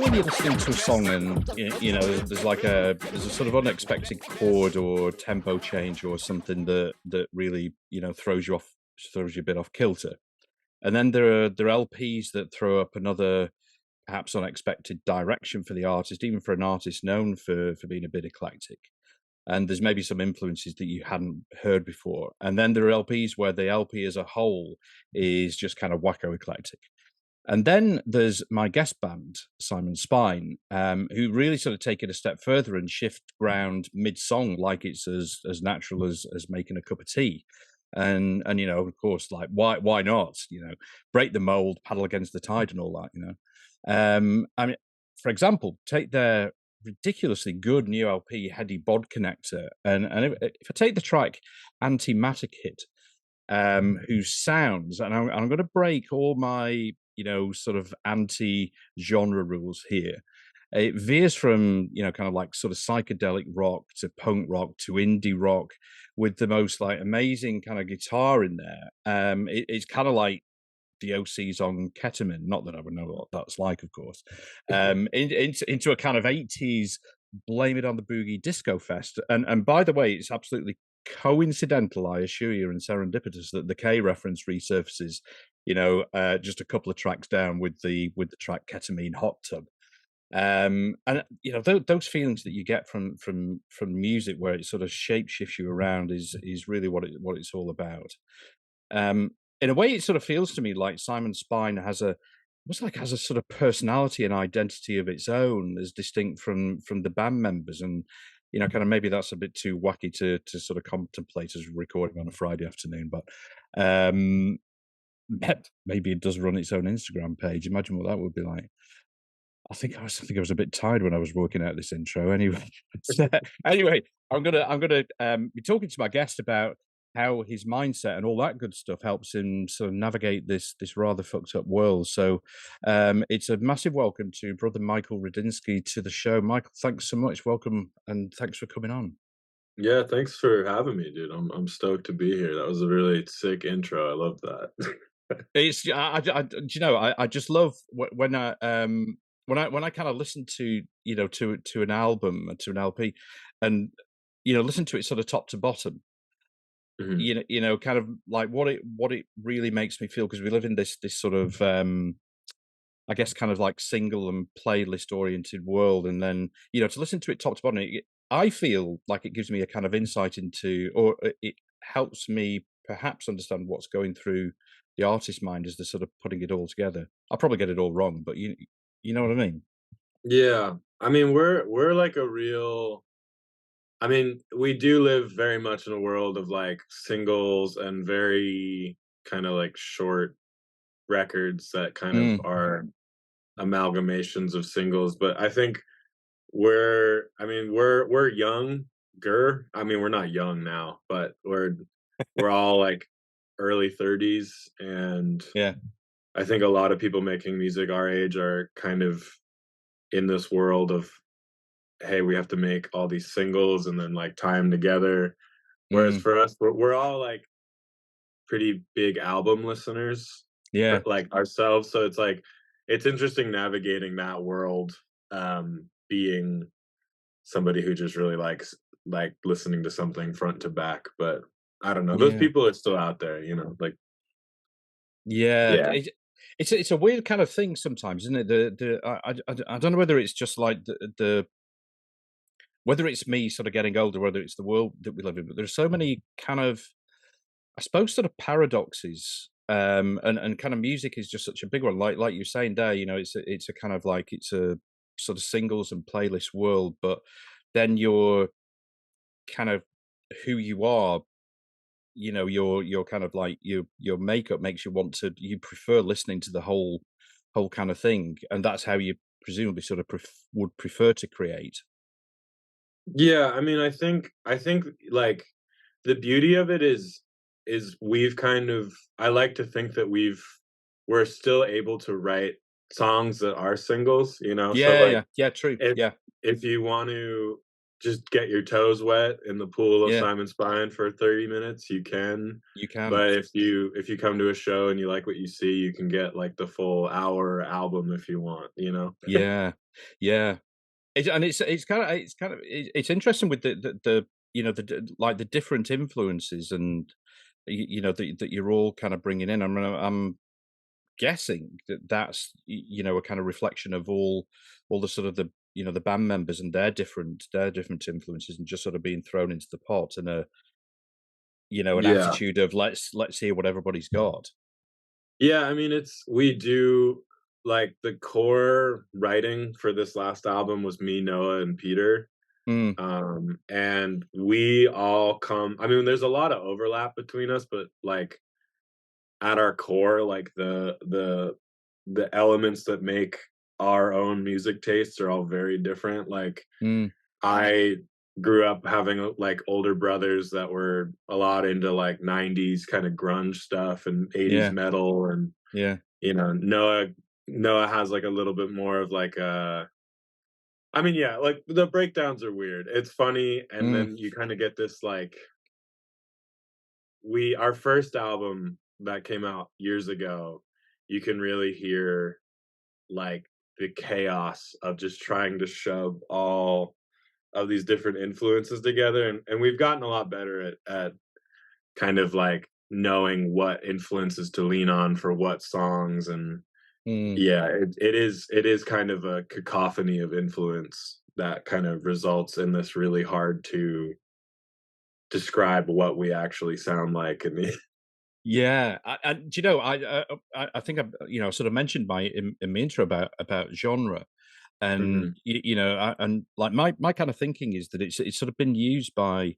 when you're listening to a song and there's a sort of unexpected chord or tempo change or something that really throws you a bit off kilter, and then there are LPs that throw up another perhaps unexpected direction for the artist, even for an artist known for being a bit eclectic. And there's maybe some influences that you hadn't heard before. And then there are LPs where the LP as a whole is just kind of whacko eclectic. And then there's my guest band, Psymon Spine, who really sort of take it a step further and shift ground mid-song, like it's as natural as making a cup of tea. And of course, like why not? Break the mold, paddle against the tide, and all that. I mean, for example, take their ridiculously good new LP, Heady Bod Connector, and if I take the track AntiMatter Kid, whose sounds, and I'm going to break all my sort of anti-genre rules here. It veers from kind of like sort of psychedelic rock to punk rock to indie rock with the most like amazing kind of guitar in there. It's kind of like the Osees on ketamine. Not that I would know what that's like, of course. Into a kind of 80s blame it on the boogie disco fest. And by the way, it's absolutely coincidental, I assure you, and serendipitous that the K reference resurfaces, just a couple of tracks down with the track Ketamine Hot Tub. And those feelings that you get from music where it sort of shapeshifts you around is really what it's all about. In a way, it sort of feels to me like Psymon Spine has a sort of personality and identity of its own, as distinct from the band members. And kind of maybe that's a bit too wacky to sort of contemplate as recording on a Friday afternoon, but maybe it does run its own Instagram page. Imagine what that would be like. I think I was a bit tired when I was working out this intro. Anyway, anyway, I'm gonna be talking to my guest about how his mindset and all that good stuff helps him sort of navigate this rather fucked up world. So it's a massive welcome to brother Michael Radinsky to the show. Michael, thanks so much. Welcome, and thanks for coming on. Yeah, thanks for having me, dude. I'm stoked to be here. That was a really sick intro. I love that. It's I just love when I kind of listen to to an album, to an LP, and listen to it sort of top to bottom. Mhm. Kind of like what it really makes me feel, because we live in this sort of I guess kind of like single and playlist oriented world, and then to listen to it top to bottom, I feel like it gives me a kind of insight into, or it helps me perhaps understand what's going through the artist's mind as they're sort of putting it all together. I'll probably get it all wrong, but you know what I mean? Yeah. I mean, we're like a real I mean, we do live very much in a world of like singles and very kind of like short records that kind of Mm, are amalgamations of singles, but I think we're younger. I mean, we're not young now, but we're all like early 30s, and yeah. I think a lot of people making music our age are kind of in this world of, hey, we have to make all these singles and then like tie them together. Whereas Mm, for us, we're all like pretty big album listeners, yeah. like ourselves. So it's like it's interesting navigating that world, being somebody who just really likes like listening to something front to back. But I don't know, those Yeah. people are still out there, like Yeah, yeah. it's a weird kind of thing sometimes, isn't it? I don't know whether it's just like the whether it's me sort of getting older, whether it's the world that we live in, but there's so many kind of, I suppose, sort of paradoxes. And kind of music is just such a big one. Like you're saying there, it's a kind of like it's a sort of singles and playlist world, but then you're kind of who you are, your kind of like your makeup makes you want to, you prefer listening to the whole kind of thing, and that's how you presumably sort of would prefer to create. Yeah, I mean, I think like the beauty of it is we've kind of I like to think that we're still able to write songs that are singles. So Yeah, like yeah, yeah, true, if yeah. if you want to just get your toes wet in the pool of Yeah, Psymon Spine for 30 minutes, you can. you can. But if you come to a show and you like what you see, you can get like the full hour album if you want, you know? Yeah, yeah. It's interesting with the like the different influences and that you're all kind of bringing in. I'm guessing that that's a kind of reflection of all the sort of the band members and their different influences and just sort of being thrown into the pot and a an Yeah. attitude of let's hear what everybody's got. Yeah, I mean, we do like the core writing for this last album was me, Noah, and Peter. Mm, And we all come, I mean, there's a lot of overlap between us, but like at our core, like the elements that make our own music tastes are all very different. Like mm, I grew up having like older brothers that were a lot into like 90s kind of grunge stuff and 80s yeah, metal, and yeah. Noah has like a little bit more of like a, I mean, yeah, like the breakdowns are weird. It's funny, and Mm, then you kind of get this like we our first album that came out years ago, you can really hear like the chaos of just trying to shove all of these different influences together, and we've gotten a lot better at kind of like knowing what influences to lean on for what songs. And mm. yeah, it is kind of a cacophony of influence that kind of results in this really hard to describe what we actually sound like in the Yeah, and do you know, I think I sort of mentioned in my intro about genre, and Mhm. and like my kind of thinking is that it's sort of been used by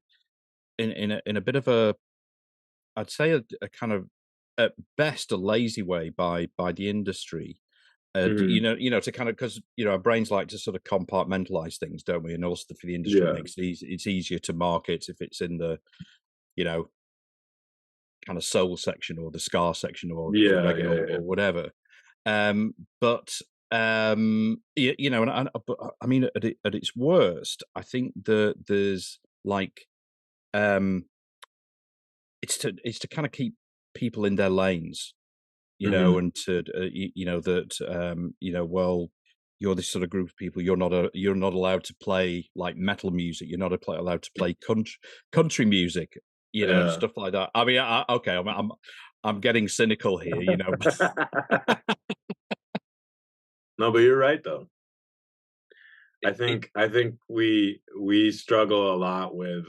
in a bit of a, I'd say a kind of at best a lazy way by the industry. Mhm. To kind of because our brains like to sort of compartmentalize things, don't we? And also for the industry, it Yeah. makes it easy. It's easier to market if it's in the you know kind of soul section or the ska section or the Yeah, reggae yeah, yeah. or whatever. But but I mean, at its worst, I think there's like um, it's to kind of keep people in their lanes, Mhm. and to that well, you're this sort of group of people. You're not allowed to play like metal music. You're not allowed to play country music. Yeah. Stuff like that. I mean, okay, I'm getting cynical here. No, but you're right though. I It think I think we struggle a lot with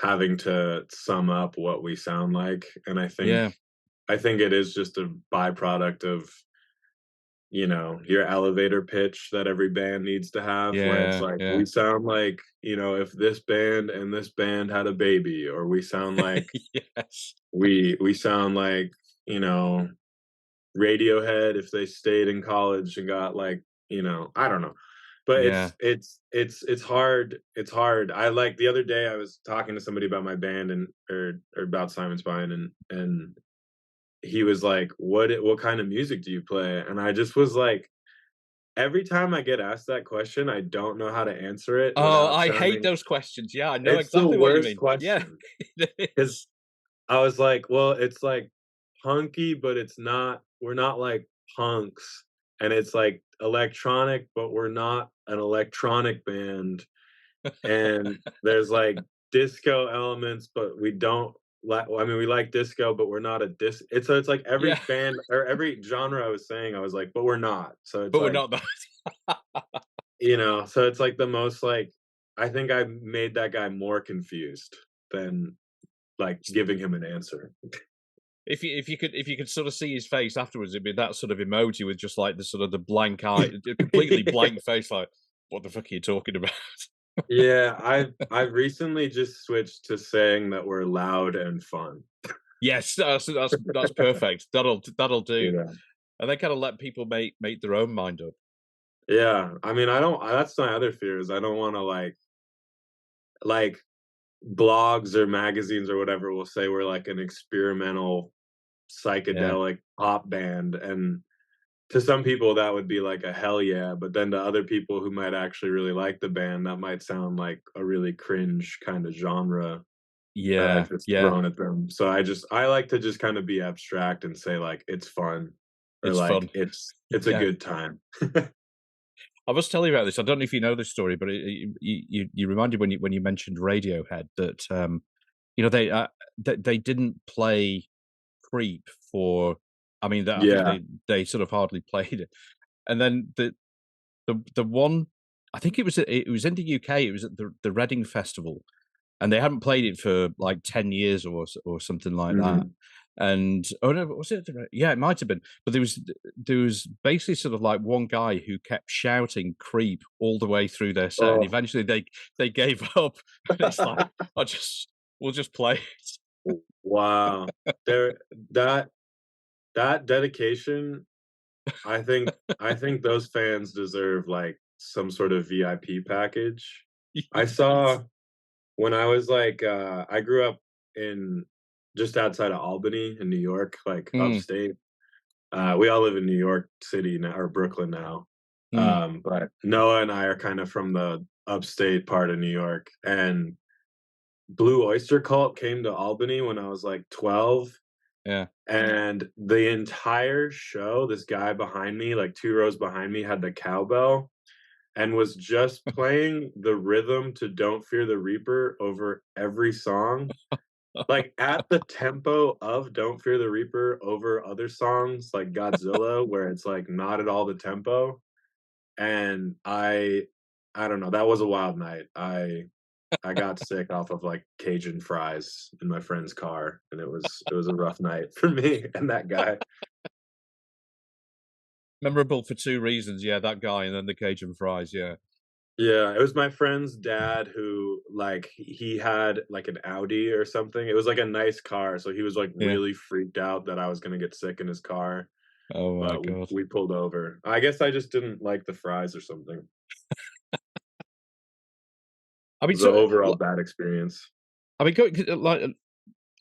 having to sum up what we sound like, and yeah, I think it is just a byproduct of, your elevator pitch that every band needs to have, where it's yeah, like yeah, we sound like, if this band and this band had a baby, or we sound like yes, we sound like, you know, Radiohead if they stayed in college and got like, I don't know. But yeah, it's hard. It's hard. I like the other day I was talking to somebody about my band and or about Psymon Spine, and he was like, what kind of music do you play? And I just was like, every time I get asked that question, I don't know how to answer it oh, without I hate sounding, those questions. Yeah, I know it's the exactly what you worst mean. Yeah, question. it 'Cause is. I was like, well, it's like punky, but we're not like punks. And it's like electronic, but we're not an electronic band. And there's like disco elements, but we don't like, I mean, we like disco, but we're not a it's like every Yeah, band or every genre I was saying, I was like, but we're not. So it's but we're like, not that. so it's like the most like, I think I made that guy more confused than like giving him an answer. If you could sort of see his face afterwards, it'd be that sort of emoji with just like the sort of the blank eye, the completely Yeah. blank face, like, "What the fuck are you talking about?" Yeah, I've recently just switched to saying that we're loud and fun. Yes, that's perfect. That'll do, Yeah. and then kind of let people make their own mind up. Yeah, I mean, I don't that's my other fear is I don't wanna like blogs or magazines or whatever will say we're like an experimental Yeah, psychedelic pop band, and to some people that would be like a hell yeah, but then to other people who might actually really like the band, that might sound like a really cringe kind of genre Yeah, just yeah, thrown at them. So I like to just kind of be abstract and say like it's fun or it's like fun. it's a Yeah. good time. I was telling you about this. I don't know if you know this story, but you reminded when you mentioned Radiohead that you know they didn't play Creep for. I mean, I think Yeah. they sort of hardly played it, and then the one I think it was in the UK. It was at the Reading Festival, and they hadn't played it for like 10 years or something like that. Mhm. And oh no, was it? Yeah, it might have been. But there was basically sort of like one guy who kept shouting "creep" all the way through their set, and Oh. eventually they gave up. And it's like we'll just play Wow. There that that dedication, I think those fans deserve like some sort of VIP package. it. I saw when I was like I grew up in just outside of Albany in New York, like Mm, upstate. We all live in New York City now or Brooklyn now. mm, But Noah and I are kind of from the upstate part of New York. And Blue Oyster Cult came to Albany when I was like 12. yeah. And the entire show, this guy behind me, like 2 rows behind me, had the cowbell and was just playing the rhythm to Don't Fear the Reaper over every song, like at the tempo of Don't Fear the Reaper over other songs like Godzilla, where it's like not at all the tempo. And I don't know, that was a wild night. I got sick off of like Cajun fries in my friend's car, and it was a rough night for me and that guy. Memorable for two reasons. Yeah, that guy, and then the Cajun fries. Yeah. Yeah, it was my friend's dad who, like, he had, like, an Audi or something. It was, like, a nice car, so he was, like, Yeah. really freaked out that I was gonna get sick in his car, Oh my but god. we pulled over. I guess I just didn't like the fries or something. It I mean, was an so overall bad experience. I mean, like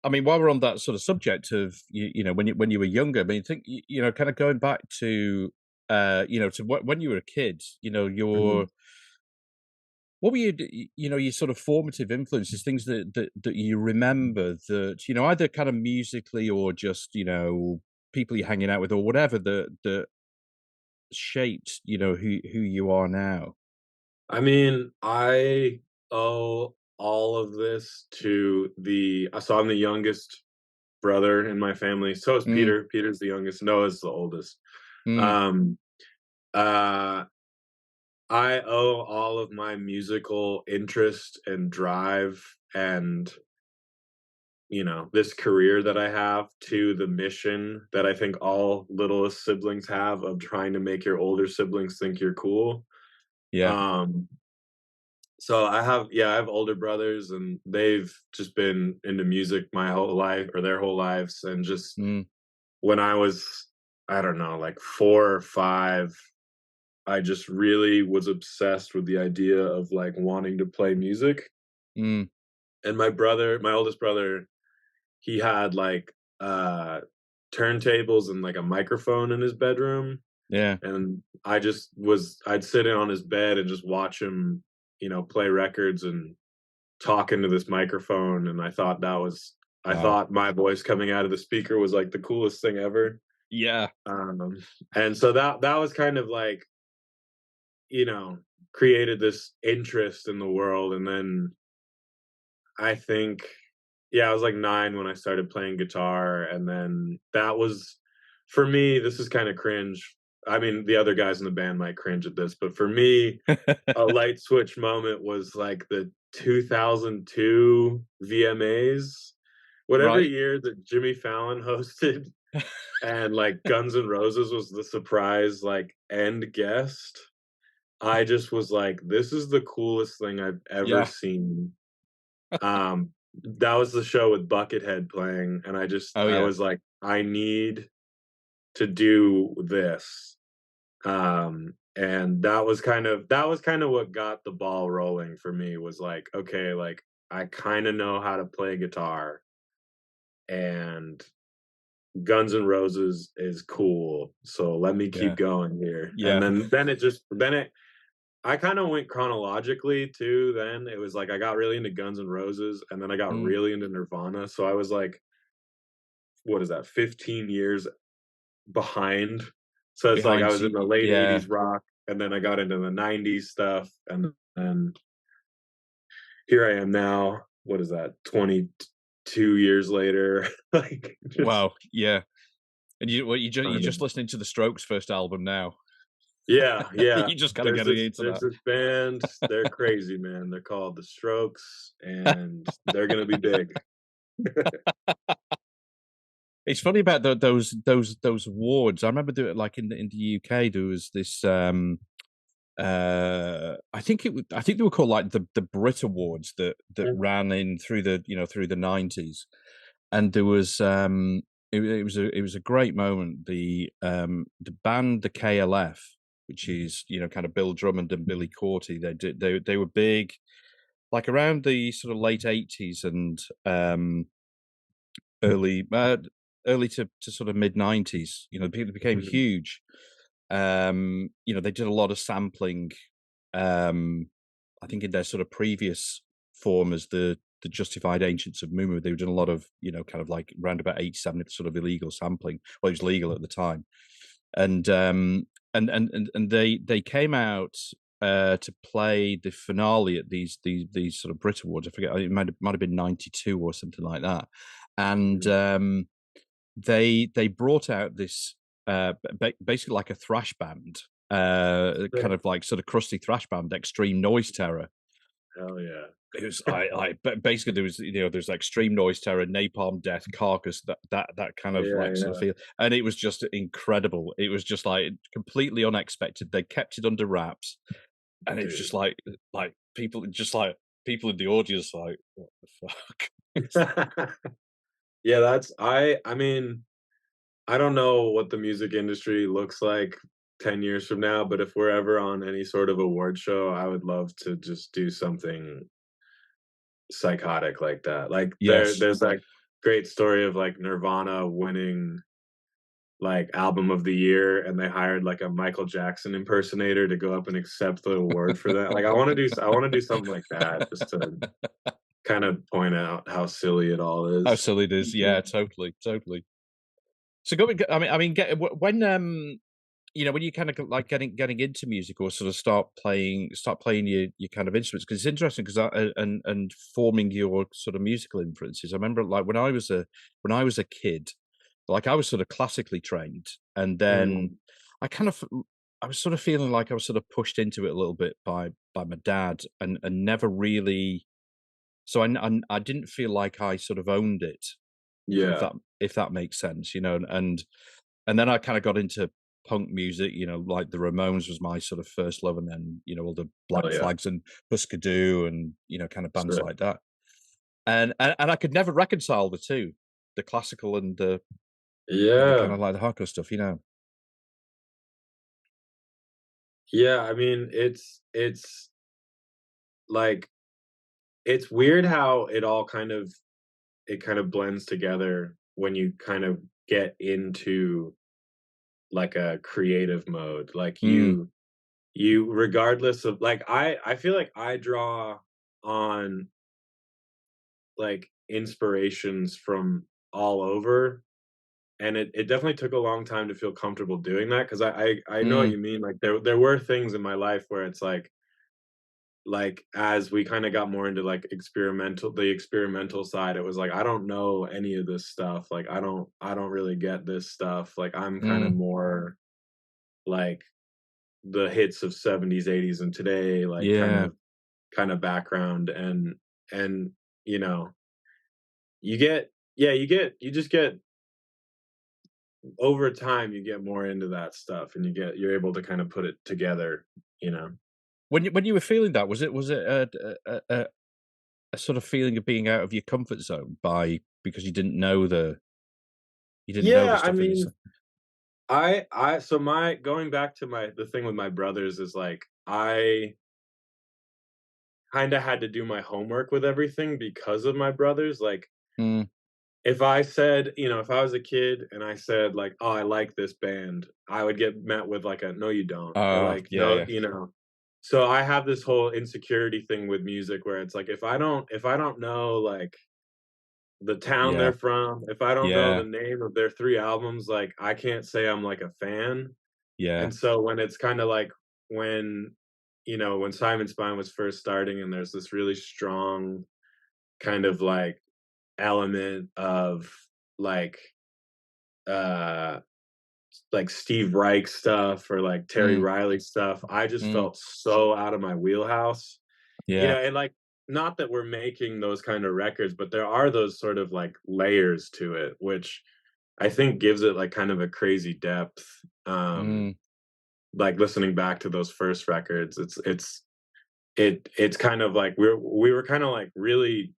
I mean, while we're on that sort of subject of you know when you were younger, I mean, think you know, kind of going back to you know to when you were a kid, you know, Mhm. your what were you know your sort of formative influences, things that you remember that you know either kind of musically or just you know people you're hanging out with or whatever that shaped you know who you are now. I mean, I owe all of this to so I'm the youngest brother in my family, so is Mm, Peter. Peter's the youngest, Noah's the oldest. mm, Um, uh I owe all of my musical interest and drive and, this career that I have to the mission that I think all littlest siblings have of trying to make your older siblings think you're cool. yeah. Um, so I have older brothers and they've just been into music my whole life or their whole lives. And just Mm, when I was, I don't know, like 4 or 5, I just really was obsessed with the idea of like wanting to play music. mm, And my oldest brother, he had like turntables and like a microphone in his bedroom. yeah. And I'd sit in on his bed and just watch him, play records and talk into this microphone. And I Wow. thought my voice coming out of the speaker was like the coolest thing ever. Yeah. Um, and so that was kind of like, you know, created this interest in the world. And then I think, yeah, I was like 9 when I started playing guitar. And then that was, for me, this is kind of cringe. I mean, the other guys in the band might cringe at this, but for me, a light switch moment was like the 2002 VMAs. Whatever Right. year that Jimmy Fallon hosted and like Guns N' Roses was the surprise like end guest. I just was like, this is the coolest thing I've ever Yeah. seen. Um, that was the show with Buckethead playing, and Oh I yeah. was like, I need to do this. And that was kind of what got the ball rolling for me was like, okay, like I kind of know how to play guitar and Guns N' Roses is cool, so let me keep Yeah. going here. And Yeah. then I kind of went chronologically too. Then it was like I got really into Guns N' Roses, and then I got Mm. really into Nirvana. So I was like, what is that, 15 years behind? So it's like I Behind was in the late yeah. 80s rock, and then I got into the 90s stuff, and then here I am now. What is that? 22 years later, like just Wow, yeah. And you're kind of just listening to the Strokes' first album now. yeah, yeah. You're just kinda getting into There's that. this band. They're crazy, man. They're called The Strokes, and they're gonna be big. It's funny about those awards. I remember doing like in the UK, there was this I think they were called like the Brit Awards that Mm, ran in through the through the 90s. And there was it was a great moment. The band the KLF, which is kind of Bill Drummond and Billy Corty, they were big like around the sort of late 80s and early early to sort of mid 90s. People became mhm, huge. They did a lot of sampling. um I think in their sort of previous form as the Justified Ancients of Mumu, they were doing a lot of, kind of like around about 87 sort of illegal sampling. Well, it was legal at the time. And they came out to play the finale at these sort of Brit Awards. I forget, it might have been 92 or something like that. And mhm. they brought out this basically like a thrash band, kind Sick. of like sort of crusty thrash band, Extreme Noise Terror. Hell yeah. It was but basically there was there's like Extreme Noise Terror, Napalm Death, Carcass, that kind of Yeah, like sort of yeah. feel, and it was just incredible. It was just like completely unexpected. They kept it under wraps, and it was just Dude. like people just like people in the audience like what the fuck. Yeah, I mean, I don't know what the music industry looks like 10 years from now, but if we're ever on any sort of award show, I would love to just do something psychotic like that. Like Yes. there's that great story of like Nirvana winning like album of the year, and they hired like a Michael Jackson impersonator to go up and accept the award for that. Like I want to do something like that just to kind of point out how silly it all How is. silly it is. Yeah, totally, totally. So going, when when you kind of like getting into music or sort of start playing your kind of instruments, because it's interesting because and forming your sort of musical influences. I remember like when I was a kid, like I was sort of classically trained, and then Mm, I kind of I was sort of feeling like I was sort of pushed into it a little bit by my dad, and never really. So I didn't feel like I sort of owned it, if yeah. that makes sense, and then I kind of got into punk music, like the Ramones was my sort of first love, and then all the Hell Black yeah. Flags and Husker Du, and kind of bands Sick. like that. And I could never reconcile the two, the classical and the kind Yeah. of like the hardcore stuff. Yeah, I mean, it's like it's weird how it kind of blends together when you kind of get into like a creative mode. Like Mm, you regardless of like I feel like I draw on like inspirations from all over, and it definitely took a long time to feel comfortable doing that because I know what mm, you mean. Like there were things in my life where it's like as we kind of got more into like the experimental side, it was like I don't know any of this stuff. Like I don't really get this stuff. Like I'm kind of mm, more like the hits of 70s, 80s and today, like yeah. kind of background, and you know, you get yeah, you just get over time you get more into that stuff, and you're able to kind of put it together, you know. When you were feeling that, was it a sort of feeling of being out of your comfort zone because you didn't know the Yeah, I stuff that you mean, said. I so my going back to my the thing with my brothers is like I kind of had to do my homework with everything because of my brothers. Like Mm, if I said, if I was a kid and I said like, "Oh, I like this band," I would get met with like a, "No, you don't," or like, Yeah, "No," yeah, So I have this whole insecurity thing with music where it's like if I don't know like the town yeah, they're from, if I don't know yeah, the name of their 3 albums, like I can't say I'm like a fan. yeah, And so when it's kind of like when when Psymon Spine was first starting and there's this really strong kind of element of like uh Steve Reich stuff or like Terry mm, Riley stuff, I just mm, felt so out of my wheelhouse. yeah, And like not that we're making those kind of records, but there are those sort of like layers to it, which I think gives it like kind of a crazy depth. Um mm, like listening back to those first records, it's kind of like we were kind of like really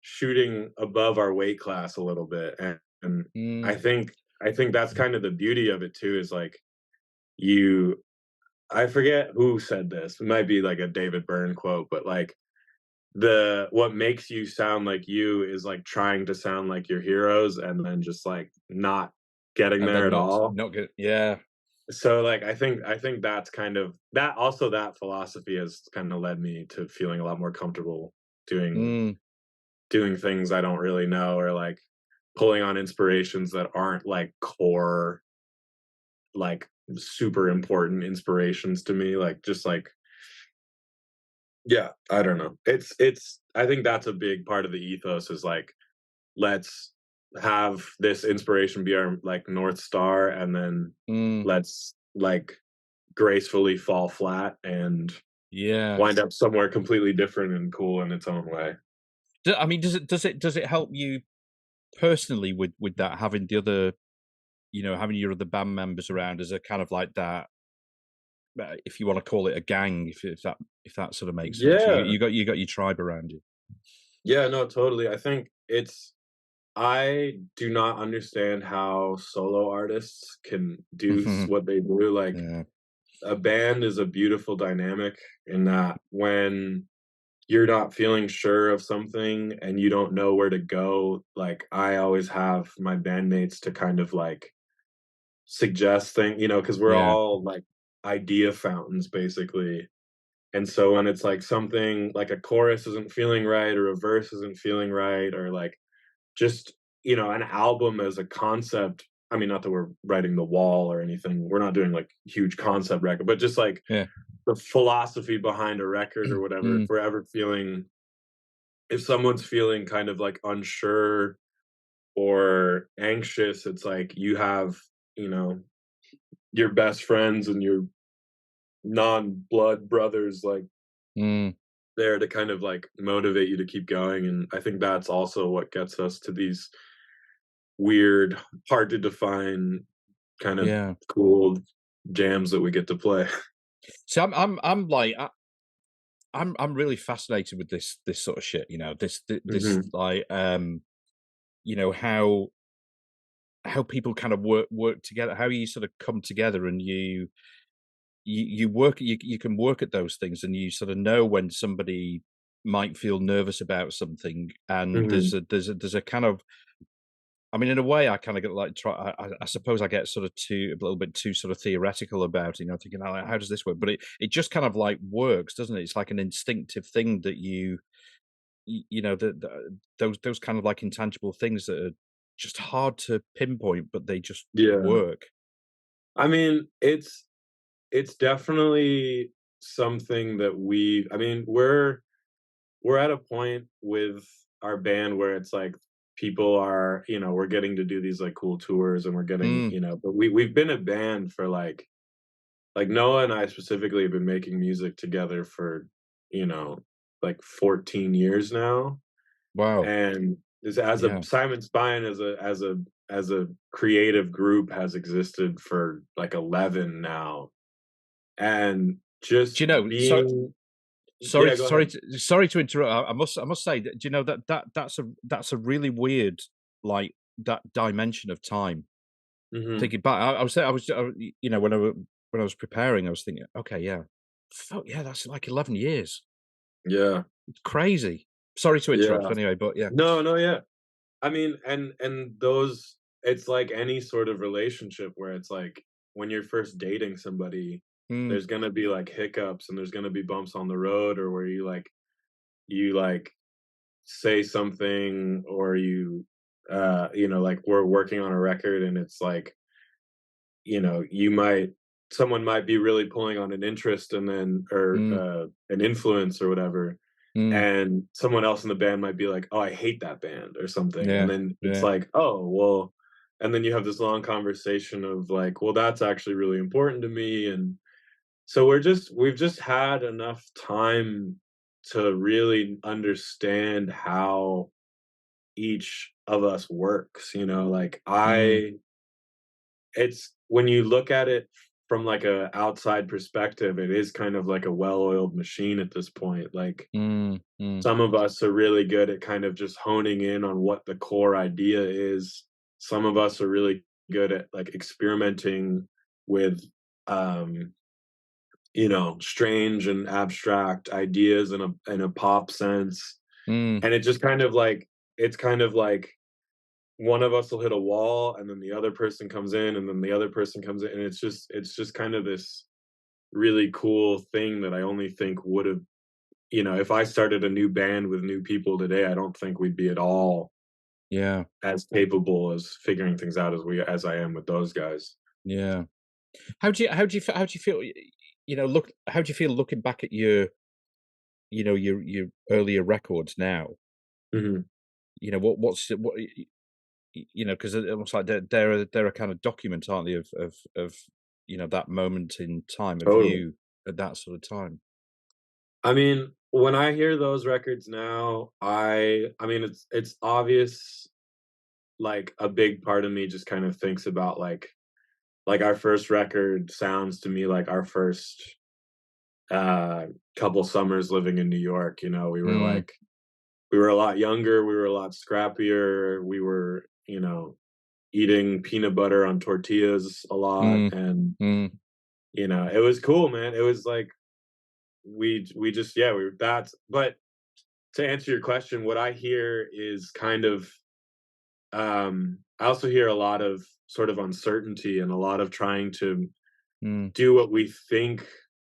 shooting above our weight class a little bit, and I mm, think I think that's kind of the beauty of it too. Is like you, I forget who said this. It might be like a David Byrne quote, but like the what makes you sound like you is like trying to sound like your heroes, and then just like not getting and there then at all. not good. Yeah, So like I think that's kind of that also that philosophy has kind of led me to feeling a lot more comfortable doing mm, doing things I don't really know, or like pulling on inspirations that aren't like core, like super important inspirations to me. Like just like, yeah, I don't know. It's I think that's a big part of the ethos is like, let's have this inspiration be our like North Star, and then mm, let's like gracefully fall flat and yeah. wind up somewhere completely different and cool in its own way. I mean, does it help you personally with that having the other, having your other band members around as a kind of like that, if you want to call it a gang, if that sort of makes sense. You Yeah. you got you got your tribe around you. Yeah, no, totally. I think it's I do not understand how solo artists can do what they do. Like Yeah, a band is a beautiful dynamic in that when you're not feeling sure of something and you don't know where to go, like I always have my bandmates to kind of like suggest things, because we're yeah, all like idea fountains basically. And so when it's like something like a chorus isn't feeling right or a verse isn't feeling right or like just, an album as a concept. I mean, not that we're writing The Wall or anything. We're not doing like huge concept record, but just like yeah. the philosophy behind a record or whatever. Mm, If someone's feeling kind of like unsure or anxious, it's like you have, you know, your best friends and your non-blood brothers like mm, there to kind of like motivate you to keep going. And I think that's also what gets us to these weird, hard to define kind of yeah. cool jams that we get to play. So I'm like I'm really fascinated with this sort of shit. This Mhm, like how people kind of work together, how you sort of come together, and you work, you can work at those things, and you sort of know when somebody might feel nervous about something, and mhm. there's a kind of, I mean, in a way, I kind of get like I suppose I get sort of too a little bit too sort of theoretical about it, thinking, "Oh, like, how does this work?" But it just kind of like works, doesn't it? It's like an instinctive thing that those kind of like intangible things that are just hard to pinpoint, but they just Yeah. work. I mean, it's definitely something that I mean, we're at a point with our band where it's like people are, we're getting to do these like cool tours and we're getting, Mm, but we've been a band for like Noah and I specifically have been making music together for, you know, like 14 years now. wow. And is as a Yeah. Simon Spine as a creative group has existed for like 11 now. And Do just you know? being Sorry, yeah, go sorry, ahead. sorry to interrupt. I must say that, do you know that that's a really weird, like, that dimension of time. Mhm. Thinking back, I was saying, when I was preparing, I was thinking, okay, yeah, fuck yeah, that's like 11 years. Yeah. It's crazy. Sorry to interrupt Yeah. anyway, but yeah. No, no, yeah. I mean, and those it's like any sort of relationship where it's like when you're first dating somebody, Mm, there's gonna be like hiccups and there's gonna be bumps on the road or where you say something or like we're working on a record and it's like, you might someone might be really pulling on an interest and then or mm, an influence or whatever, mm. and someone else in the band might be like, "Oh, I hate that band," or something, and Yeah, then it's yeah, like, "Oh, well," and then you have this long conversation of like, "Well, that's actually really important to me," and so we've just had enough time to really understand how each of us works, like mm, it's when you look at it from like a outside perspective, it is kind of like a well-oiled machine at this point. Like mm, mm, some of us are really good at kind of just honing in on what the core idea is. Some of us are really good at like experimenting with um strange and abstract ideas in a pop sense. mm. And it just kind of like it's kind of like one of us will hit a wall and then the other person comes in and then the other person comes in and it's just kind of this really cool thing that I only think would have if I started a new band with new people today, I don't think we'd be at all Yeah, as capable as figuring things out as I am with those guys. yeah. How do you feel? Look. How do you feel looking back at your earlier records now? Mhm. Because it almost like they're a kind of document, aren't they, of that moment in time of Totally. you at that sort of time. I mean, when I hear those records now, I mean it's obvious like a big part of me just kind of thinks about like our first record sounds to me like our first uh couple summers living in New York. Mm, We were a lot younger, we were a lot scrappier, we were, eating peanut butter on tortillas a lot mm, and mm, it was cool, man. It was like we just yeah, we were that's but to answer your question, what I hear is kind of I also hear a lot of sort of uncertainty and a lot of trying to mm, do what we think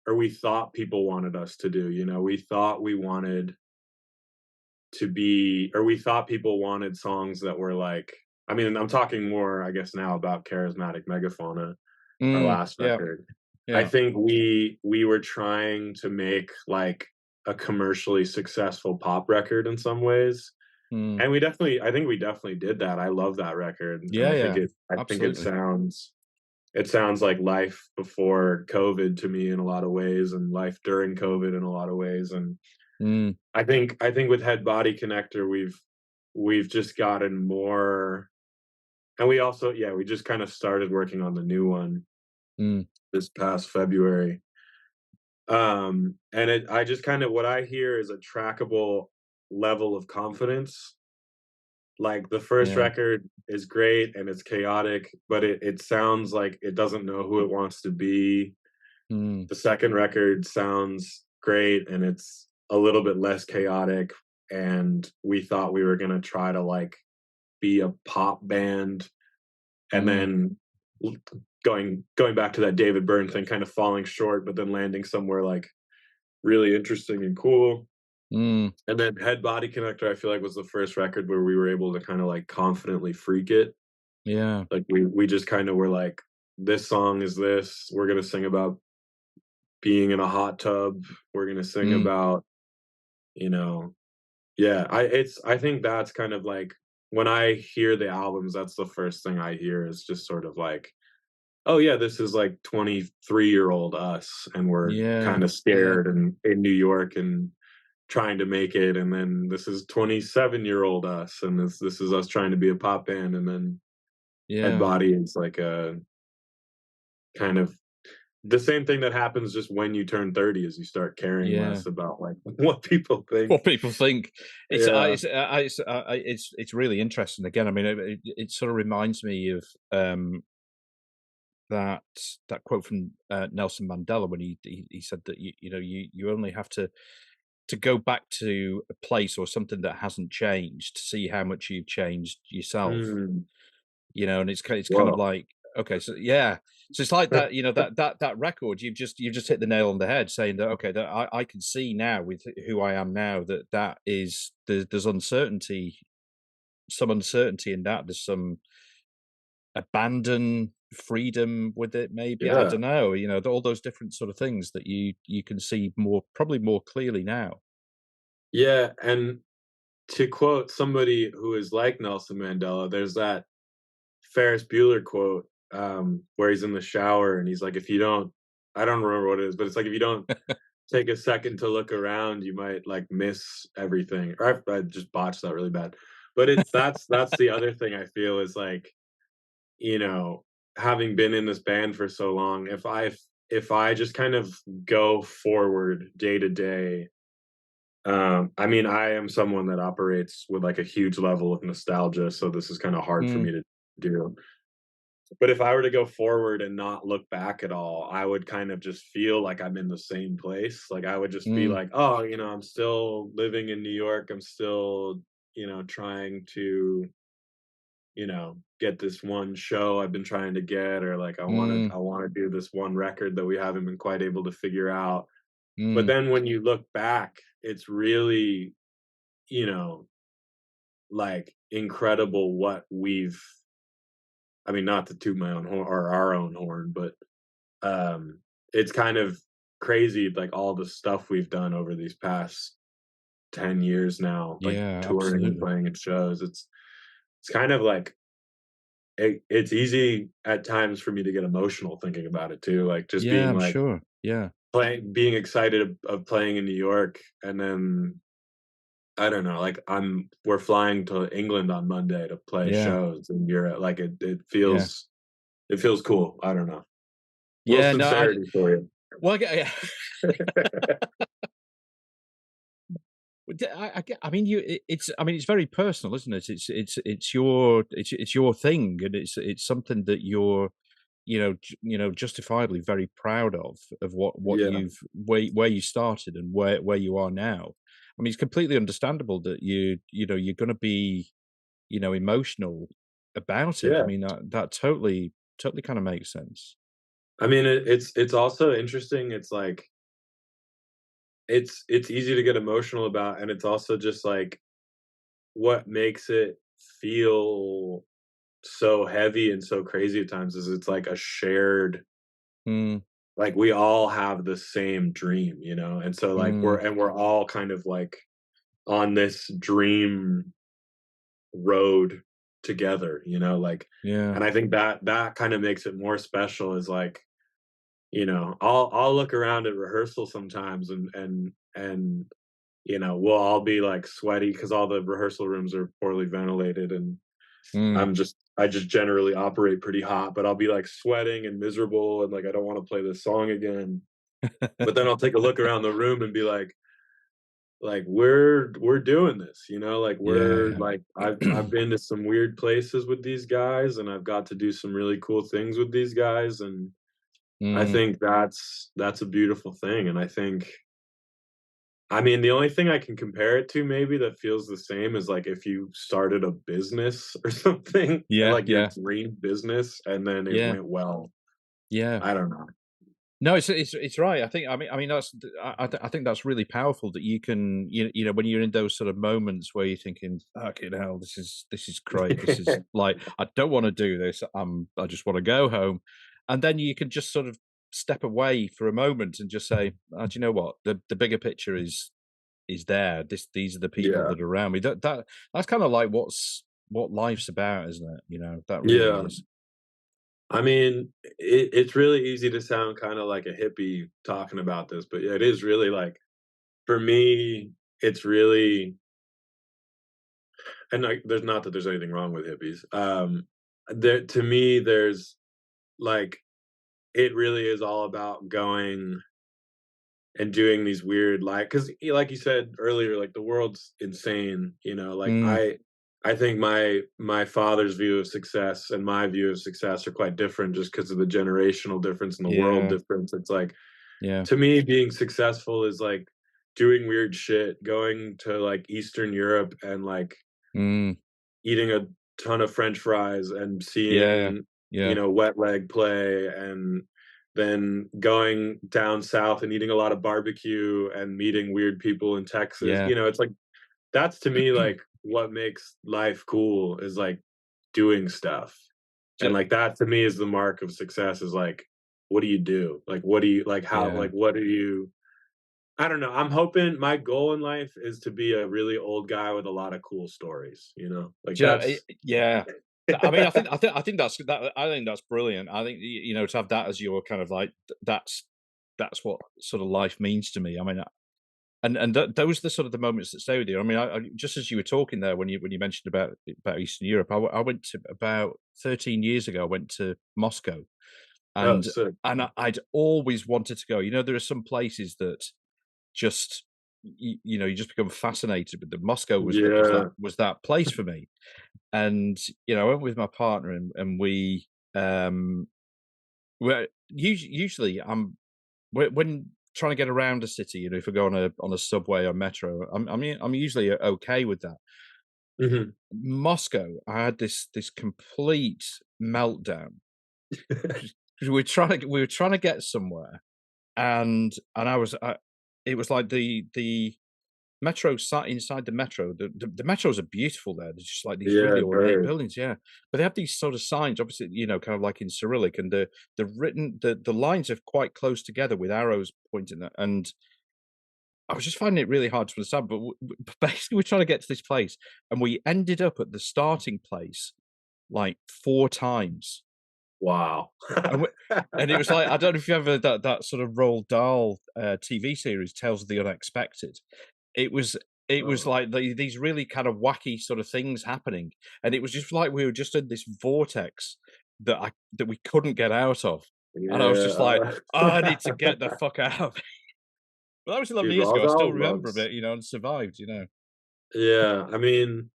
or we thought people wanted us to do. We thought we wanted to be or we thought people wanted songs that were like I mean, I'm talking more, I guess, now about Charismatic Megafauna, our mm. last Yeah, record. I yeah. think we were trying to make like a commercially successful pop record in some ways. Mm. And I think we definitely did that. I love that record. And Yeah, yeah. I think Absolutely. it sounds like life before COVID to me in a lot of ways and life during COVID in a lot of ways. And Mm, I think with Head Body Connector we've just gotten more and we also yeah, we just kind of started working on the new one mm. this past February. And I just kind of what I hear is a trackable level of confidence. Like the first Yeah. record is great and it's chaotic, but it sounds like it doesn't know who it wants to be. Mm, The second record sounds great and it's a little bit less chaotic. And we thought we were gonna try to like be a pop band and mm, then l- going back to that David Byrne thing, kind of falling short, but then landing somewhere like really interesting and cool. mm. And then Head Body Connector, I feel like was the first record where we were able to kind of like confidently freak it. Yeah, Like we just kind of were like, this song is this. We're gonna sing about being in a hot tub. We're gonna sing mm, about, you know, yeah. I think that's kind of like when I hear the albums, that's the first thing I hear is just sort of like, oh yeah, this is like 23-year-old us, and we're yeah, kind of yeah, scared and in New York and trying to make it, and then this is 27-year-old us, and this is us trying to be a pop band, and then Head yeah, Body is like a kind of the same thing that happens just when you turn 30 is you start caring yeah. less about like what people think. What people think. Yeah. It's really interesting. Again, I mean, it sort of reminds me of that that quote from Nelson Mandela when he said that you only have to to go back to a place or something that hasn't changed to see how much you've changed yourself, Mm. and it's kind of Whoa. like, okay, so yeah, so it's like that, that record, you've just hit the nail on the head, saying that, okay, that I can see now with who I am now, that is, there's uncertainty, some uncertainty in that. There's some abandon, freedom with it, maybe. I Yeah. don't know, all those different sort of things that you can see more, probably more clearly now. Yeah, and to quote somebody who is like Nelson Mandela, there's that Ferris Bueller quote, where he's in the shower and he's like, if you don't, I don't remember what it is, but it's like, if you don't take a second to look around, you might like miss everything. Or I just botched that really bad. But that's the other thing I feel is like, you know, having been in this band for so long, if I just kind of go forward day to day, I mean, I am someone that operates with like a huge level of nostalgia, so this is kind of hard for Mm, me to do. But if I were to go forward and not look back at all, I would kind of just feel like I'm in the same place. Like I would just be mm, like, oh, I'm still living in New York. I'm still, trying to, get this one show I've been trying to get, or like mm, I want to do this one record that we haven't been quite able to figure out. But mm. then when you look back, it's really, you know, like incredible what we've, I mean, not to toot my own horn or our own horn, but um it's kind of crazy, like all the stuff we've done over these past 10 years now, like Yeah, touring and absolutely. playing at shows. It's kind of like it's easy at times for me to get emotional thinking about it too, like just Yeah, being I'm like sure. Yeah, playing being excited of playing in New York, and then I don't know, like we're flying to England on Monday to play yeah, shows in Europe. Like it yeah. feels cool. I don't know. Little Yeah, no, sincerity for you. well, yeah. Well, I mean, I mean, it's very personal, isn't it? It's your thing, and it's something that you're, justifiably very proud of what Yeah. you've, where you started and where you are now. I mean, it's completely understandable that you're going to be, emotional about it. I Yeah. mean, that totally kind of makes sense. I mean, it's also interesting. It's like it's easy to get emotional about, and it's also just like what makes it feel so heavy and so crazy at times is it's like a shared, Mm, like we all have the same dream, and so like mm, we're all kind of like on this dream road together, like, yeah. and I think that kind of makes it more special is like, I'll look around at rehearsal sometimes, and we'll all be like sweaty because all the rehearsal rooms are poorly ventilated, and Mm. I just generally operate pretty hot, but I'll be like sweating and miserable and like I don't want to play this song again. But then I'll take a look around the room and be like we're doing this, like we're Yeah, like yeah. I've been to some weird places with these guys, and I've got to do some really cool things with these guys, and I Mm, think that's a beautiful thing. And I think, I mean, the only thing I can compare it to maybe that feels the same is like if you started a business or something, yeah, like your yeah, dream business, and then it yeah, went well. yeah. I don't know. No, it's right. I mean that's, I think that's really powerful that you can, when you're in those sort of moments where you're thinking, "Fucking hell, this is great. This is like, I don't want to do this. I just want to go home," and then you can just sort of step away for a moment and just say, "Do you know what? The bigger picture is there. These are the people Yeah. that are around me." That's kind of like what life's about, isn't it? That really Yeah. is. I mean, it's really easy to sound kind of like a hippie talking about this, but yeah, it is really like, for me, it's really, and like, there's not that there's anything wrong with hippies. There, to me, there's like, it really is all about going and doing these weird, like, because like you said earlier, like the world's insane, like Mm, I think my father's view of success and my view of success are quite different just because of the generational difference and the world yeah, difference. It's like, yeah. to me, being successful is like doing weird shit, going to like Eastern Europe and like Mm. eating a ton of French fries and Yeah. seeing, you Yeah. know, Wet Leg play, and then going down south and eating a lot of barbecue and meeting weird people in Texas. Yeah. You know, it's like that's to me like what makes life cool is like doing stuff. And Ju- like that to me is the mark of success is like what do you do? Like what do you like how yeah. like what do you I don't know. I'm hoping my goal in life is to be a really old guy with a lot of cool stories, you know? Like Do you know, that's yeah. I mean, I think that's that. I think that's brilliant. I think to have that as your kind of like that's what sort of life means to me. I mean, those are the sort of the moments that stay with you. I mean, just as you were talking there when you mentioned about Eastern Europe, I went to about 13 years ago. I went to Moscow, oh and sick. I'd always wanted to go. There are some places that just you just become fascinated with. The Moscow Yeah. was that place for me. And I went with my partner, and um usually when trying to get around a city, if I go on a subway or metro, I'm usually okay with that. Mhm. Moscow, I had this complete meltdown. 'Cause we were trying to get somewhere, and it was like the metro sat inside the metro. The metros are beautiful there. There's just like these Yeah, really ornate very. buildings, yeah. But they have these sort of signs, obviously, kind of like in Cyrillic, and the lines are quite close together with arrows pointing at. And I was just finding it really hard to understand. But basically, we're trying to get to this place, and we ended up at the starting place like 4 times. Wow. And we, and it was like, I don't know if you ever that sort of Roald Dahl TV series, Tales of the Unexpected. It was it was Oh, like these really kind of wacky sort of things happening, and it was just like we were just in this vortex that we couldn't get out of, and I was just like, yeah. "Oh, I need to get the fuck out of it." But that was 11 Dude, years Roald ago. I still Dahl remember loves. it, and survived. Yeah, I mean,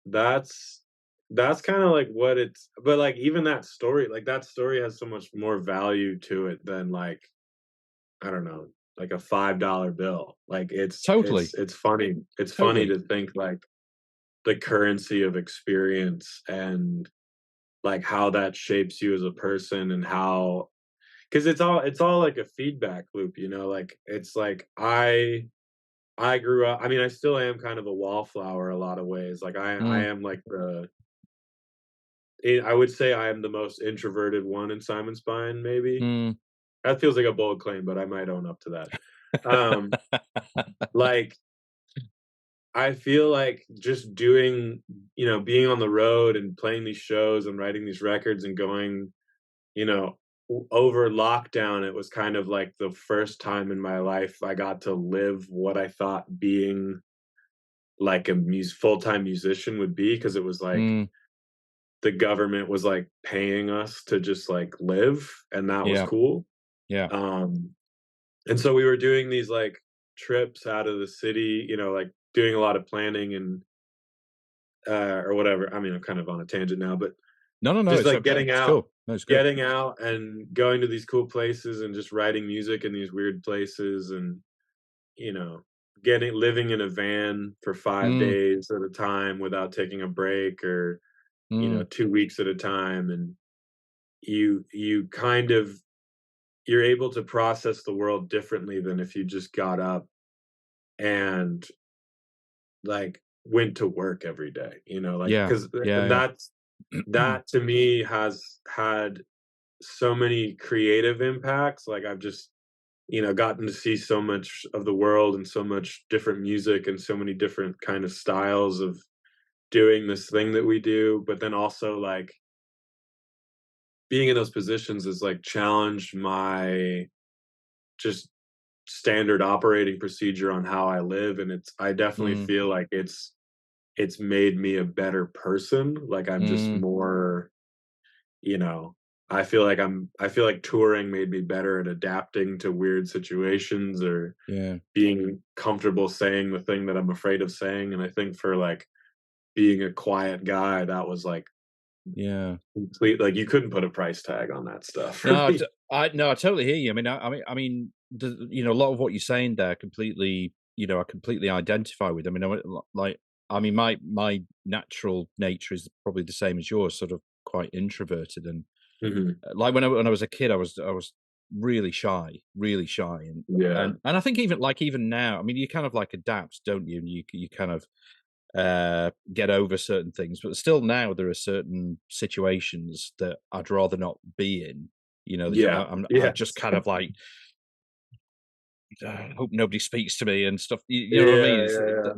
that's that's kinda like what it's but, like, even that story has so much more value to it than, like, I don't know, like a $5 bill. Like, Totally, it's funny totally. to think, like, the currency of experience and, like, how that shapes you as a person and how 'cause it's all like a feedback loop, you know? Like, it's like I grew up I mean, I still am kind of a wallflower a lot of ways. Like, I Mm, am like I would say I am the most introverted one in Psymon Spine, maybe. mm. That feels like a bold claim, but I might own up to that. Um, like, I feel like just doing being on the road and playing these shows and writing these records and going, you know, over lockdown, it was kind of like the first time in my life I got to live what I thought being like a full-time musician would be, because it was like Mm, the government was like paying us to just like live, and that was yeah, cool. yeah. Um, and so we were doing these like trips out of the city, like doing a lot of planning and or whatever. I mean, I'm kind of on a tangent now, but No, no, no. just It's like okay. It's cool. No, it's good. getting out and going to these cool places and just writing music in these weird places and you know getting living in a van for five Mm, days at a time without taking a break or mm, 2 weeks at a time, and you kind of you're able to process the world differently than if you just got up and like went to work every day, like yeah, because yeah, yeah. that to me has had so many creative impacts. Like I've just gotten to see so much of the world and so much different music and so many different kind of styles of doing this thing that we do, but then also like being in those positions has like challenged my just standard operating procedure on how I live, and I definitely Mm, feel like it's made me a better person. Like I'm just mm, more, you know, I feel like touring made me better at adapting to weird situations or yeah, being comfortable saying the thing that I'm afraid of saying. And I think for like being a quiet guy, that was like yeah. complete, like, you couldn't put a price tag on that stuff for No, me. I totally hear you. I mean, a lot of what you're saying there completely, I completely identify with. I mean, like, I mean, my natural nature is probably the same as yours, sort of quite introverted, and Mhm. like when I was a kid, I was really shy, and Yeah. I think even now, I mean, you kind of like adapt, don't you? And you kind of get over certain things. But still, now there are certain situations that I'd rather not be in. Yeah. I just Yes. kind of like hope nobody speaks to me and stuff. You know what I Yeah, mean? It's yeah, yeah.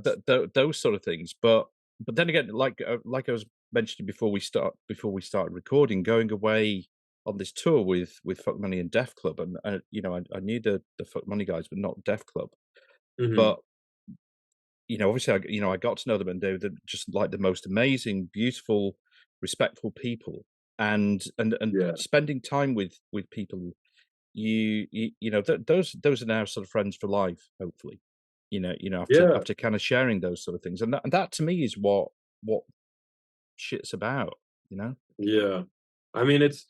those sort of things. But then again, like I was mentioning before we started recording, going away on this tour with Fuck Money and Def Club, and I knew the Fuck Money guys, but not Def Club. Mhm. But obviously, I got to know them, and they were just like the most amazing, beautiful, respectful people, and Yeah. spending time with people, those are now sort of friends for life, hopefully. After Yeah. after kind of sharing those sort of things, and that to me is what shit's about. You know? Yeah. I mean, it's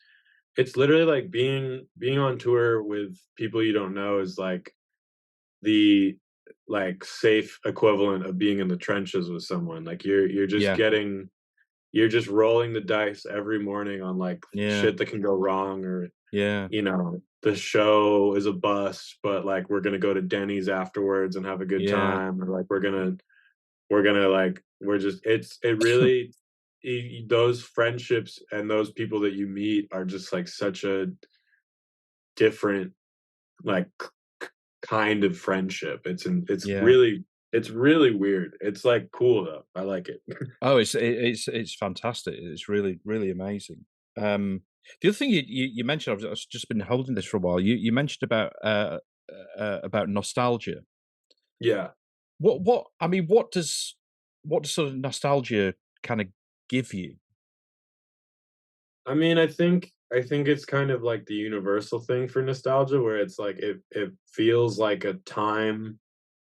literally like being on tour with people you don't know is like the, like, safe equivalent of being in the trenches with someone. Like, Yeah, you're just rolling the dice every morning on, like, yeah, shit that can go wrong, or, yeah, the show is a bust, but, like, we're gonna go to Denny's afterwards and have a good yeah, time, or, like, we're just it really those friendships and those people that you meet are just, like, such a different, like, kind of friendship. yeah. It's really weird. It's, like, cool, though. I like it. Oh, it's fantastic. It's really really amazing. The other thing you mentioned, I've just been holding this for a while. You mentioned about nostalgia. Yeah. What I mean, what does sort of nostalgia kind of give you? I mean, I think it's kind of like the universal thing for nostalgia where it's like it feels like a time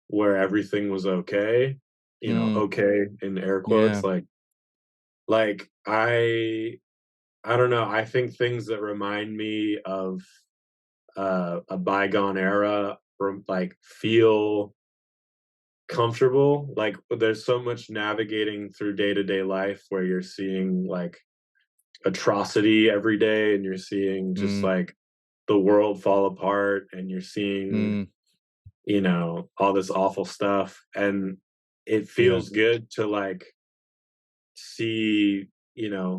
where everything was okay, Mm, okay in air quotes, yeah, like, I don't know, I think things that remind me of, a bygone era from, like, feel comfortable, like, there's so much navigating through day-to-day life where you're seeing, like, atrocity every day, and you're seeing just, mm, like, the world fall apart, and you're seeing, mm, all this awful stuff, and it yeah, feels good to, like, see,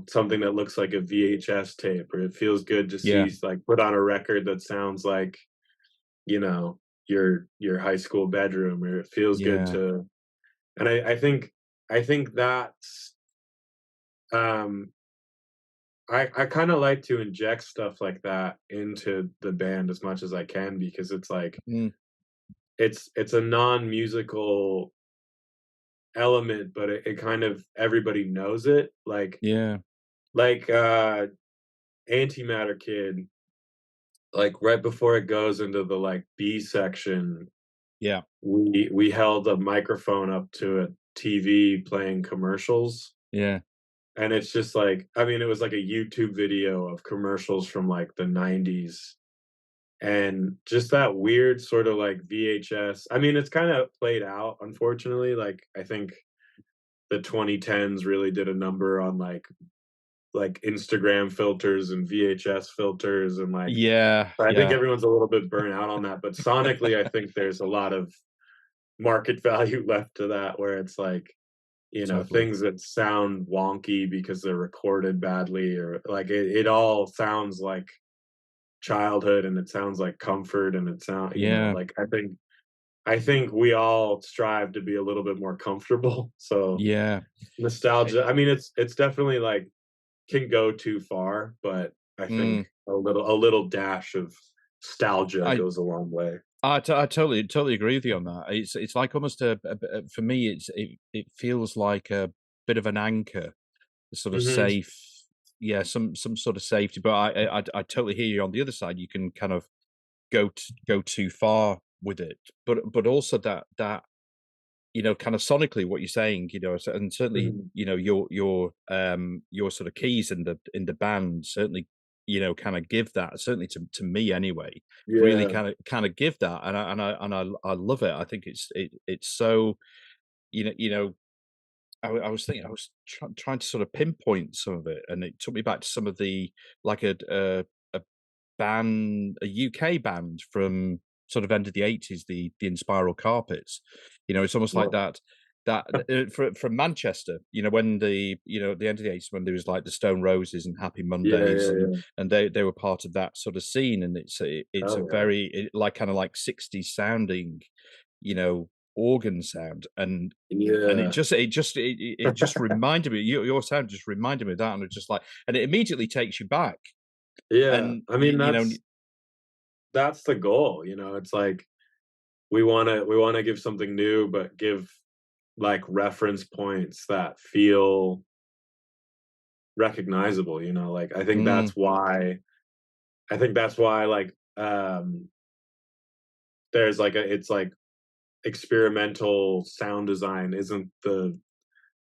something that looks like a VHS tape, or it feels good to yeah, see, like, put on a record that sounds like, you know, your high school bedroom, or it feels good yeah, to, and I think that's, um I kinda like to inject stuff like that into the band as much as I can because it's like mm, it's a non-musical element, but it kind of everybody knows it, yeah, like, Antimatter Kid, like, right before it goes into the, like, B section, yeah, we held a microphone up to a TV playing commercials, yeah, and it's just like, I mean, it was like a YouTube video of commercials from, like, the '90s. And just that weird sort of like VHS, I mean, it's kinda played out, unfortunately, like, I think the 2010s really did a number on, like, Instagram filters and VHS filters, and, like, yeah, I think yeah, everyone's a little bit burnt out on that, but sonically, I think there's a lot of market value left to that where it's like, totally, things that sound wonky because they're recorded badly, or, like, it all sounds like childhood, and it sounds like comfort, and it sound yeah, like, I think we all strive to be a little bit more comfortable. So yeah. I, nostalgia, I mean, it's definitely like can go too far, but I think mm, a little dash of nostalgia I goes a long way. I totally agree with you on that. It's like almost for me. It feels like a bit of an anchor, a sort of Mhm. safe, yeah, some sort of safety. But I totally hear you on the other side. You can kind of go too far with it, but also that kind of sonically what you're saying, and certainly, Mhm. your sort of keys in the band certainly, kind of give that, certainly to me anyway, really Yeah, kind of give that, and I love it. I think it's so, you know, I was thinking, I was trying to sort of pinpoint some of it, and it took me back to some of the, like a band, a UK band from sort of end of the '80s, the Inspiral Carpets. It's almost like well, that from Manchester. When the end of the '80s, when there was like the Stone Roses and Happy yeah, Mondays, yeah, and yeah. they were part of that sort of scene, and it's a Oh, yeah. very like kind of like '60s sounding, you know, organ sound, and Yeah. it just reminded me, your sound just reminded me of that, and it's just like, and it immediately takes you back, Yeah, and I mean, that's the goal, it's like, we wanna give something new, but give, like, reference points that feel recognizable, like, mm, I think that's why, like, there's, like, a it's like experimental sound design isn't the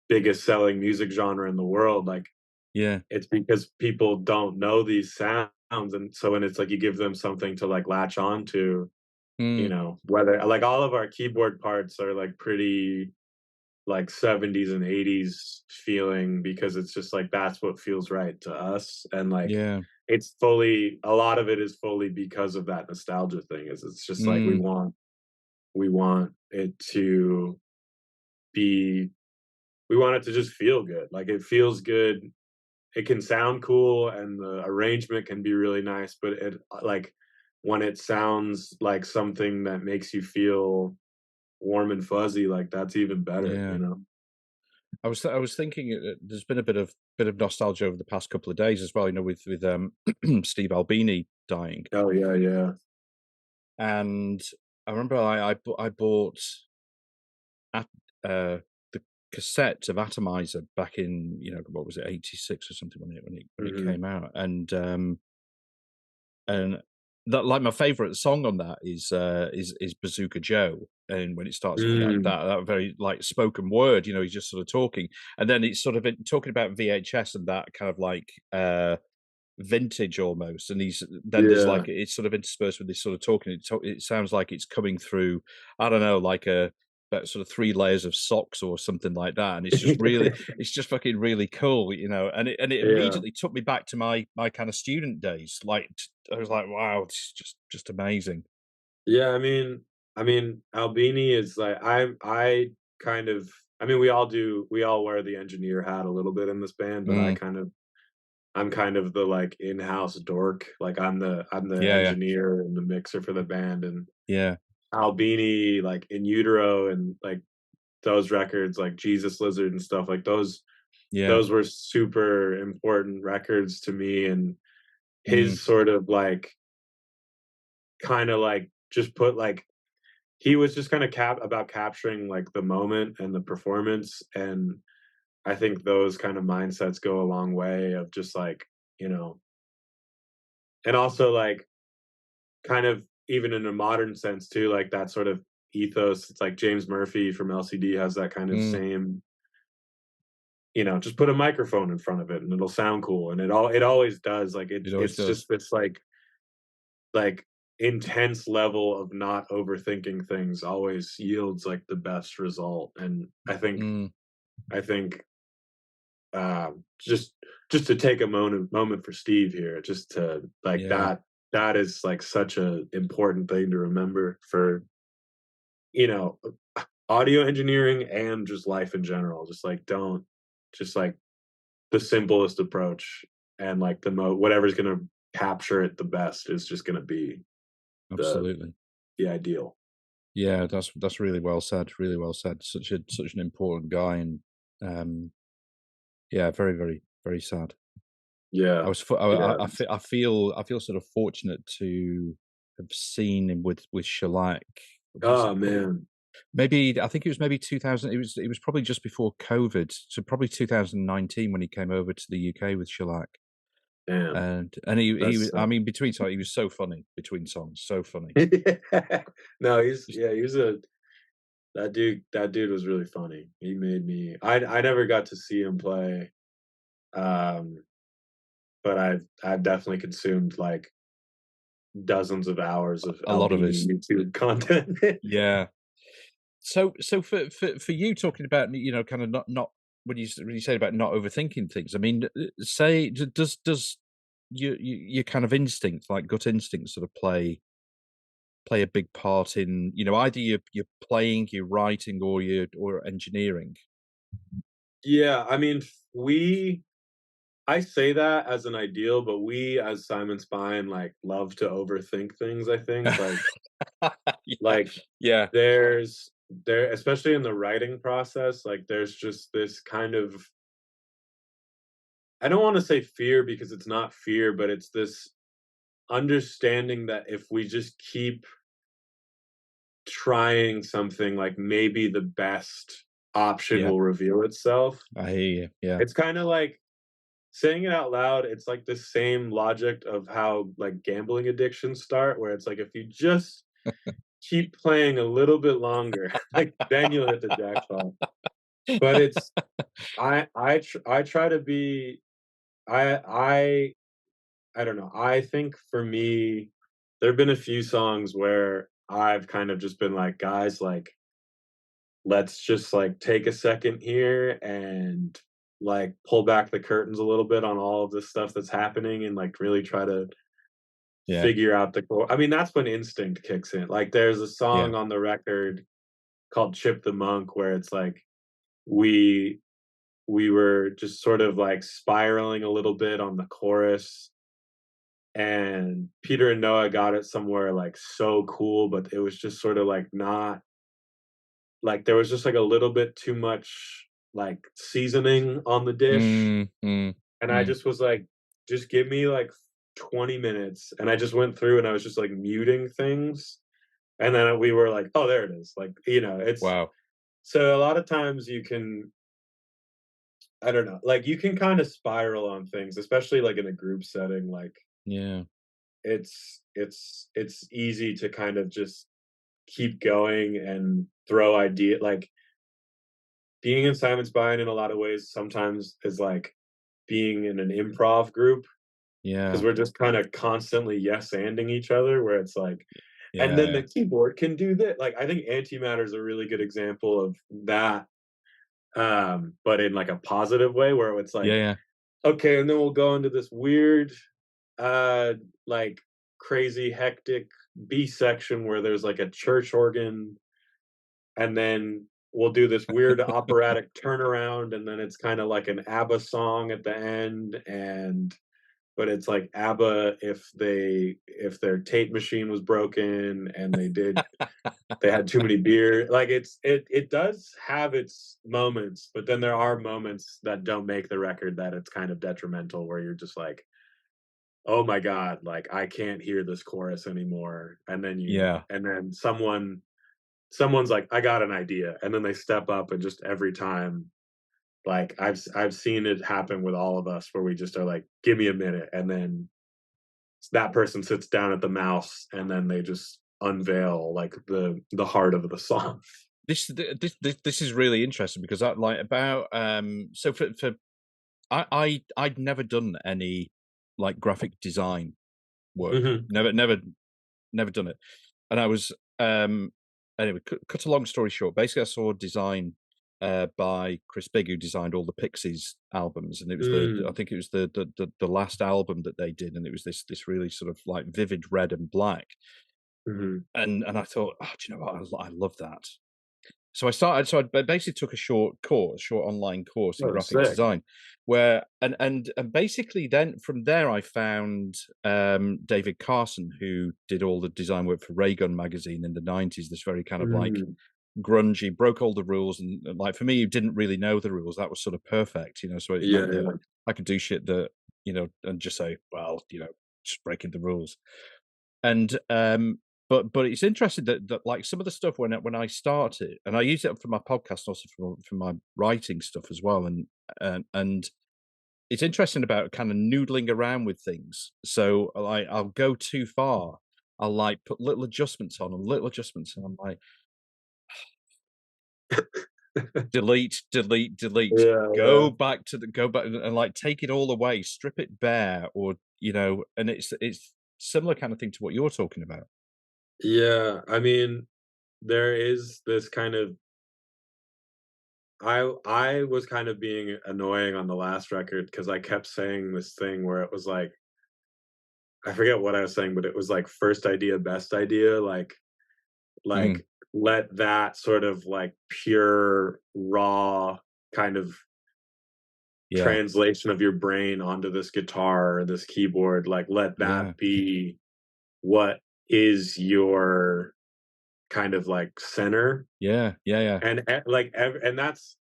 biggest selling music genre in the world, like, yeah, it's because people don't know these sounds, and so when it's like you give them something to, like, latch on to, mm, whether like, all of our keyboard parts are, like, pretty, like, '70s and '80s feeling because it's just, like, that's what feels right to us, and, like, yeah, it's fully a lot of it is fully because of that nostalgia thing, is it's just, like, mm, we want it to be we want it to just feel good, like, it feels good. It can sound cool and the arrangement can be really nice, but like, when it sounds like something that makes you feel warm and fuzzy, like, that's even better, yeah. you know? I was thinking, there's been a bit of nostalgia over the past couple of days as well, with Steve Albini dying, Oh, yeah, yeah. and I remember I bought at the cassette of Atomizer back in, what was it, '86 or something, when it Mhm. came out, and that, like, my favorite song on that is Bazooka Joe, and when it starts with Mm, that very, like, spoken word, he's just sort of talking, and then it's sort of talking about VHS and that kind of like vintage almost, and then there's yeah. like, it's sort of interspersed with this sort of talking. It sounds like it's coming through, I don't know, like a about sort of 3 layers of socks or something like that, and it's just fucking really cool, and it Yeah. immediately took me back to my kind of student days. Like, I was like, wow, it's just amazing. Yeah, I mean, Albini is like I kind of we all wear the engineer hat a little bit in this band, but Mm, I'm kind of the, like, in-house dork, like, I'm the yeah, yeah, engineer and the mixer for the band, and yeah, Albini, like, In Utero and, like, those records, like, Jesus Lizard and stuff, like, yeah, those were super important records to me, and mm, his sort of, like, kinda, like, just put, like he was just kinda about capturing, like, the moment and the performance, and I think those kind of mindsets go a long way of just, like, you know and also, like, kind of even in a modern sense too, like that sort of ethos. It's like James Murphy from LCD has that kind of mm. same, just put a microphone in front of it and it'll sound cool. And it always does. Like It always it's does. just this like intense level of not overthinking things always yields like the best result. And Mm, I think just to take a moment for Steve here, just to like yeah, that is like such a important thing to remember for you know, audio engineering and just life in general. Just like don't just like the simplest approach and like whatever's gonna capture it the best is just gonna be the absolutely. the ideal. Yeah, that's really well said. Really well said. Such an important guy, and yeah, very, very, very sad. I Yeah. was, Yeah. I feel sort of fortunate to have seen him with Shellac. Was it Oh man. maybe? I think it was maybe 2000. It was probably just before COVID, so probably 2019 when he came over to the UK with Shellac. Damn. And he That's was, I mean, between songs, he was so funny between songs, so funny. no, Just he's That dude was really funny. He made me I never got to see him play, um, but I've definitely consumed, like, dozens of hours of A lot of Albini us. YouTube content. Yeah. So for you talking about, kind of not when you say about not overthinking things, I mean, say does your kind of instinct, like gut instinct, sort of play a big part in, either you're playing, you're writing, or engineering? Yeah, I mean, we I say that as an ideal, but we as Psymon Spine, like, love to overthink things, I think, Yeah, like, yeah, there especially in the writing process, like, there's just this kind of I don't wanna say fear because it's not fear, but it's this understanding that if we just keep trying something, like, maybe the best option yeah. will reveal itself. I hear you. Yeah, It's kinda like saying it out loud, it's like the same logic of how, like, gambling addictions start, where it's like, if you just keep playing a little bit longer, like, then you'll hit the jackpot. But it's I try to be I I I don't know, I think for me, there've been a few songs where I've kind of just been like, "Guys, like, let's just, like, take a second here and, like, pull back the curtains a little bit on all of this stuff that's happening and, like, really try to yeah, figure out the core." I mean, that's when instinct kicks in. Like, there's a yeah. song on the record called "Chip the Monk" where it's like, we we were just sort of, like, spiraling a little bit on the chorus, and Peter and Noah got it somewhere, like, so cool, but it was just sort of, like, not like, there was just, like, a little bit too much, like, seasoning on the dish, Mm, mm, and I mm. just was like, "Just give me, like, 20 minutes," and I just went through and I was just, like, muting things, and then we were like, "Oh, there it is." Like, it's Wow. so a lot of times you can I don't know, like, you can kinda spiral on things, especially, like, in a group setting, like, Yeah, it's easy to kind of just keep going and throw idea like, being in Simon Spine in a lot of ways sometimes is like being in an improv group because yeah, we're just kinda constantly yes-anding each other where it's like, "And then yeah, the keyboard can do that." Like, I think Antimatter is a really good example of that, but in, like, a positive way where it's yeah, like, yeah. "Okay, and then we'll go into this weird, uh, like, crazy hectic B section where there's, like, a church organ, and then we'll do this weird operatic turnaround, and then it's kinda like an ABBA song at the end, but it's like ABBA if their tape machine was broken and they had too many beer like, it does have its moments, but then there are moments that don't make the record that it's kind of detrimental where you're just like, "Oh my god, like, I can't hear this chorus anymore," Yeah. and then someone's like, "I got an idea," and then they step up and just every time, like, I've seen it happen with all of us where we just are like, "Give me a minute," and then that person sits down at the mouse, and then they just unveil, like, the heart of the song. This is really interesting because I like about so for I'd never done any like graphic design work. Mhm, Never done it. And I was anyway, cut a long story short, basically I saw a design by Chris Big, who designed all the Pixies albums, and it was I mm, think it was the last album that they did, and it was this really sort of like vivid red and black. mhm. And I thought, oh, do you know what? I love that. So I basically took a short online course in Oh, graphic sick. design, where and basically then from there I found David Carson, who did all the design work for Raygun magazine in the 90s, this very kind of like Mm, grungy, broke all the rules, and like for me who didn't really know the rules, that was sort of perfect, so it yeah, meant that yeah. I could do shit that, and just say, well, just breaking the rules. And but it's interesting that like some of the stuff when I started, and I use it for my podcast, also for my writing stuff as well, and it's interesting about kind of noodling around with things. So like I'll go too far, I'll like put little adjustments on and little adjustments, and I'm like, delete, delete, delete. Yeah, Go yeah. back to the go back and like take it all away, strip it bare, or and it's similar kind of thing to what you're talking about. Yeah, I mean, there is this kind of I was kind of being annoying on the last record because I kept saying this thing where it was like I forget what I was saying, but it was like first idea, best idea, Mm, like let that sort of like pure raw kind of yeah, translation of your brain onto this guitar or this keyboard, like let yeah, that be what is your kind of like center yeah, yeah, yeah. and and that's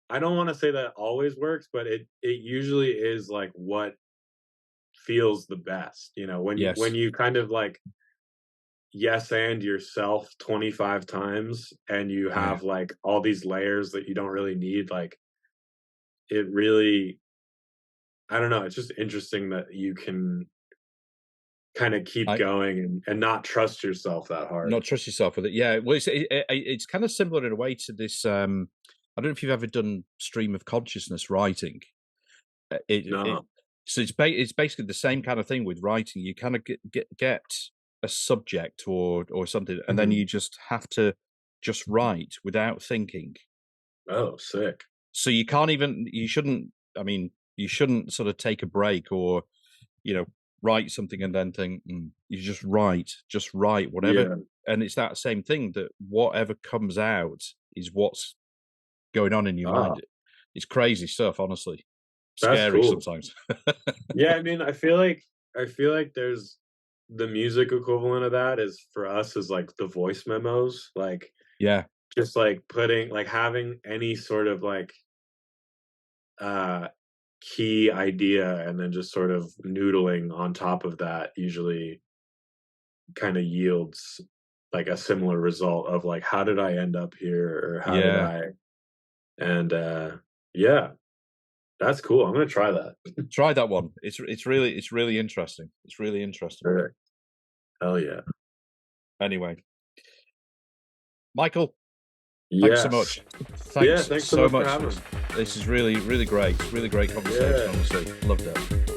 I don't want to say that always works, but it usually is like what feels the best, when Yes, you kind of like yes and yourself 25 times and you yeah. have like all these layers that you don't really need, like it really I don't know, it's just interesting that you can kind of keep I going and not trust yourself that hard. Not trust yourself with it. Yeah, well, it's kind of similar in a way to this. I don't know if you've ever done stream of consciousness writing. It No. so it's basically the same kind of thing with writing. You kind of get a subject or something, and then Mhm. you just have to just write without thinking. Oh, sick. So you can't even you shouldn't. I mean, you shouldn't sort of take a break or you know, write something and then think, you just write whatever. Yeah. And it's that same thing that whatever comes out is what's going on in your Ah, mind. It's crazy stuff, honestly. that's Scary cool. sometimes. Yeah, I mean, I feel like there's the music equivalent of that is for us is like the voice memos, like Yeah, just like putting like having any sort of like uh key idea and then just sort of noodling on top of that usually kind of yields like a similar result of like how did I end up here or how did yeah. I and yeah, that's cool. I'm gonna try that. Try that one. It's really interesting. It's really interesting. Sure. Hell yeah. Anyway, Michael, thanks so Yes. much. Yeah, Thanks thanks so so much for much for having this. me. This is really, really great. It's really great conversation, Yeah. honestly. Loved it.